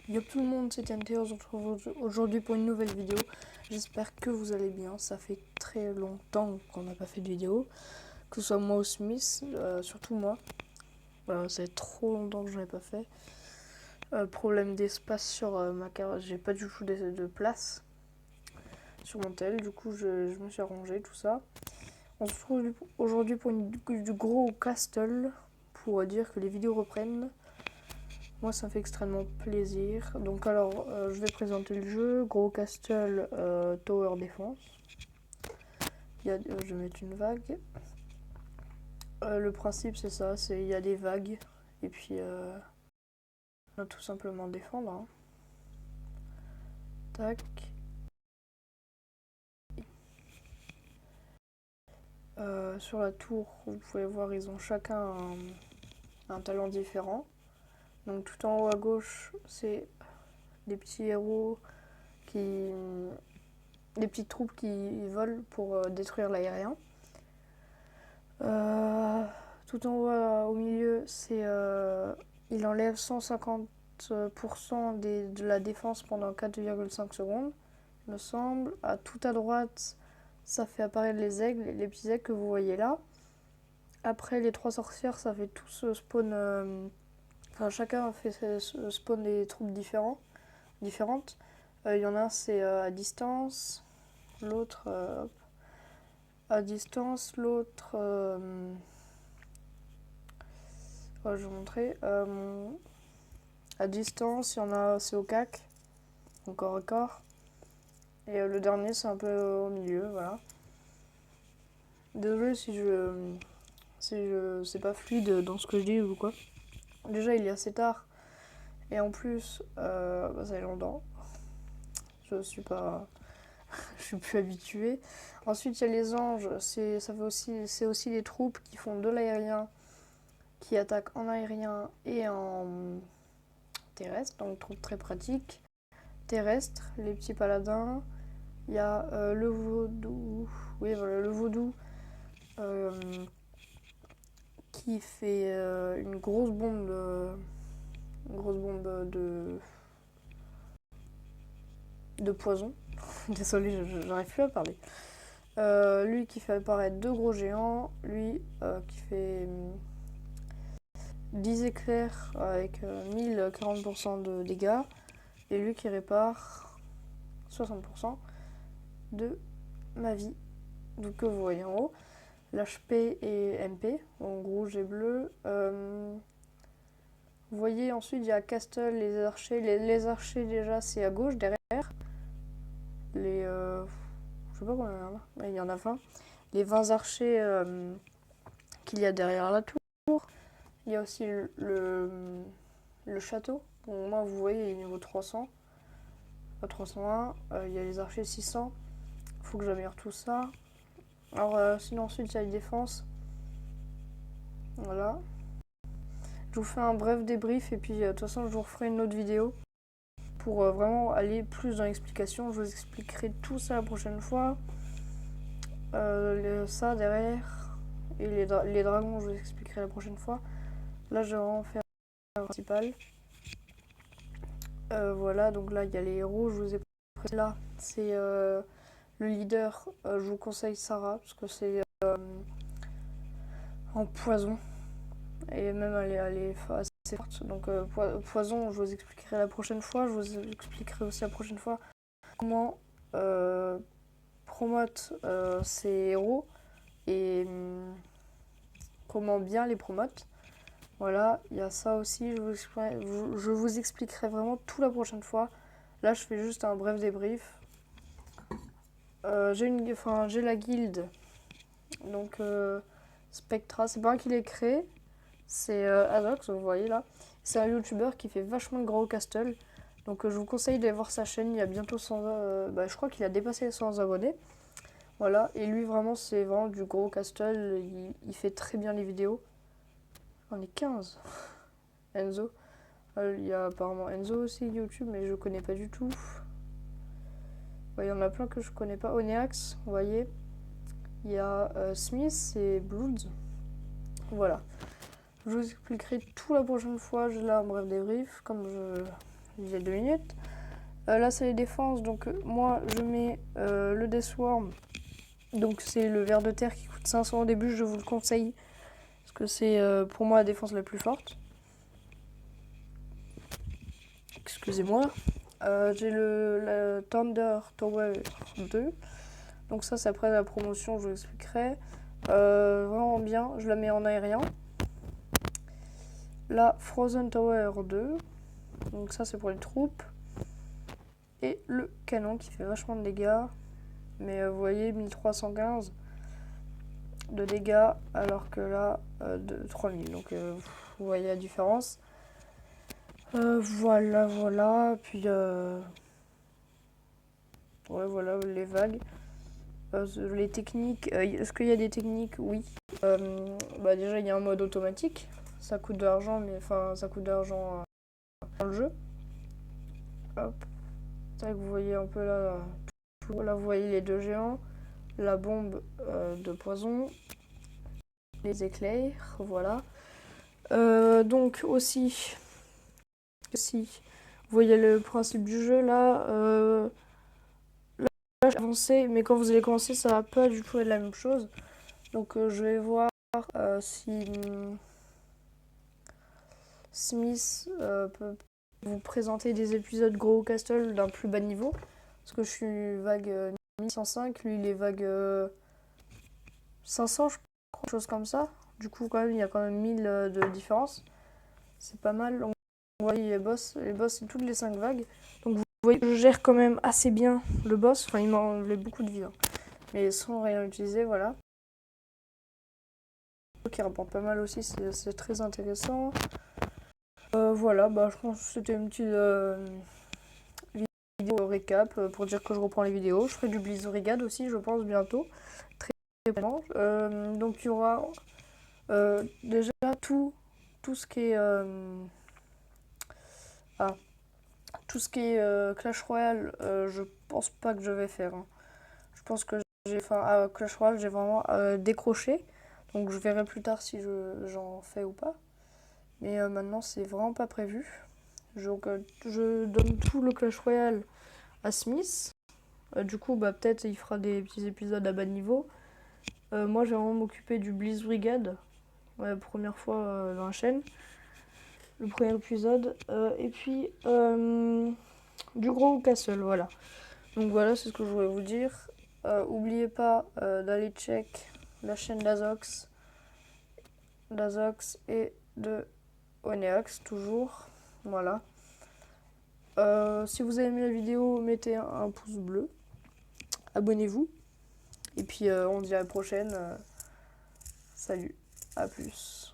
Yo tout le monde, c'est TNT, on se retrouve aujourd'hui pour une nouvelle vidéo. J'espère que vous allez bien, ça fait très longtemps qu'on n'a pas fait de vidéo. Que ce soit moi ou Smith, surtout moi. Voilà, ça fait trop longtemps que je n'en ai pas fait. Problème d'espace sur ma carte, j'ai pas du tout de place sur mon tel, du coup je me suis arrangé tout ça. On se retrouve aujourd'hui pour du gros castle, pour dire que les vidéos reprennent. Moi, ça me fait extrêmement plaisir. Donc, alors, je vais présenter le jeu. Gros Castle Tower Defense. Je vais mettre une vague. Le principe, c'est ça. Il y a des vagues. Et puis, on va tout simplement défendre. Hein. Tac. Sur la tour, vous pouvez voir, ils ont chacun un talent différent. Donc, tout en haut à gauche, c'est des petits héros qui... des petites troupes qui volent pour détruire l'aérien. Tout en haut au milieu, il enlève 150% de la défense pendant 4,5 secondes, il me semble. Tout à droite, ça fait apparaître les aigles, les petits aigles que vous voyez là. Après, les trois sorcières, ça fait tous spawn. Chacun fait spawn des troupes différentes. Il y en a un, c'est à distance. L'autre, à distance. L'autre. Je vais vous montrer. À distance, il y en a, c'est au CAC. Encore à corps. Et le dernier, c'est un peu au milieu, voilà. Désolé si c'est pas fluide dans ce que je dis ou quoi. Déjà, il est assez tard. Et en plus, ça fait longtemps. Je suis pas... je suis plus habituée. Ensuite, il y a les anges. C'est aussi des troupes qui font de l'aérien, qui attaquent en aérien et en terrestre. Donc, troupes très pratiques. Terrestre, les petits paladins. Il y a le vaudou. Oui, voilà, le vaudou qui fait une grosse bombe de poison. Désolée, j'arrive plus à parler. Lui qui fait apparaître deux gros géants. Lui qui fait 10 éclairs avec 1040% de dégâts. Et lui qui répare 60% de ma vie. Donc que vous voyez en haut. L'HP et MP, donc rouge et bleu. Vous voyez ensuite il y a Castle, les archers. Les archers déjà c'est à gauche derrière. Je sais pas combien il y en a, mais il y en a 20. Les 20 archers qu'il y a derrière la tour. Il y a aussi le château. Bon, moi vous voyez il est niveau 300. 301. Il y a les archers 600. Faut que j'améliore tout ça. Alors sinon ensuite il y a les défenses. Voilà. Je vous fais un bref débrief et puis de toute façon je vous referai une autre vidéo pour vraiment aller plus dans l'explication. Je vous expliquerai tout ça la prochaine fois. Ça derrière et les dragons je vous expliquerai la prochaine fois. Là je vais vraiment faire le principal. Voilà, donc là il y a les héros, je vous ai présenté. Là c'est le leader, je vous conseille Sarah parce que c'est en poison. Et même elle est assez forte. Donc poison, je vous expliquerai la prochaine fois. Je vous expliquerai aussi la prochaine fois comment promote ces héros et comment bien les promote. Voilà, il y a ça aussi. Je vous expliquerai vraiment tout la prochaine fois. Là, je fais juste un bref débrief. J'ai la guilde. Donc Spectra, c'est pas moi qui l'ai créé. C'est Adox, vous voyez là. C'est un youtubeur qui fait vachement de gros castle. Donc je vous conseille d'aller voir sa chaîne. Il y a bientôt 100... je crois qu'il a dépassé les 100 abonnés. Voilà. Et lui, vraiment, c'est vraiment du gros castle. Il fait très bien les vidéos. On est 15. Enzo. Il y a apparemment Enzo aussi YouTube, mais je connais pas du tout. Il y en a plein que je connais pas. Oneax, vous voyez. Il y a Smith et Bloods. Voilà. Je vous expliquerai tout la prochaine fois. J'ai là un bref débrief, comme il y a 2 minutes. Là c'est les défenses, donc moi je mets le Deathworm. Donc c'est le ver de terre qui coûte 500 au début, je vous le conseille. Parce que c'est pour moi la défense la plus forte. Excusez-moi. J'ai le Thunder Tower 2. Donc ça c'est après la promotion, je vous expliquerai. Vraiment bien, je la mets en aérien. La Frozen Tower 2. Donc ça c'est pour les troupes. Et le canon qui fait vachement de dégâts. Mais vous voyez 1315 de dégâts alors que là de 3000. Donc vous voyez la différence. Voilà. Puis ouais, voilà les vagues. Les techniques. Est-ce qu'il y a des techniques? Oui. Bah déjà il y a un mode automatique. Ça coûte de l'argent, mais enfin ça coûte de l'argent dans le jeu. Hop. C'est vrai que vous voyez un peu là. Là vous voyez les 2 géants. La bombe de poison. Les éclairs. Voilà. Donc aussi, vous voyez le principe du jeu là. Là j'ai avancé, mais quand vous allez commencer, ça va pas du tout être la même chose. Donc je vais voir si Smith peut vous présenter des épisodes Gros Castle d'un plus bas niveau. Parce que je suis vague 1105, lui il est vague 500, je crois, quelque chose comme ça. Du coup, quand même, il y a quand même 1000 de différence. C'est pas mal. Donc, vous voyez les boss c'est toutes les 5 vagues. Donc vous voyez, je gère quand même assez bien le boss. Enfin, il m'a enlevé beaucoup de vie. Hein. Mais sans rien utiliser, voilà. Qui rapporte pas mal aussi, c'est très intéressant. Voilà, bah je pense que c'était une petite vidéo récap pour dire que je reprends les vidéos. Je ferai du Blizzard aussi, je pense, bientôt. Très prochainement. Donc il y aura déjà tout ce qui est... tout ce qui est Clash Royale, je pense pas que je vais faire. Hein. Je pense que Clash Royale, j'ai vraiment décroché. Donc je verrai plus tard si j'en fais ou pas. Mais maintenant, c'est vraiment pas prévu. Donc je donne tout le Clash Royale à Smith. Du coup, bah, peut-être il fera des petits épisodes à bas niveau. Moi, je vais vraiment m'occuper du Blizz Brigade. Ouais, première fois dans la chaîne. Le premier épisode. Et puis, du Gros Castle, voilà. Donc voilà, c'est ce que je voulais vous dire. Oubliez pas d'aller check la chaîne d'Azox et de Oneax, toujours. Voilà. Si vous avez aimé la vidéo, mettez un pouce bleu. Abonnez-vous. Et puis on se dit à la prochaine. Salut, à plus.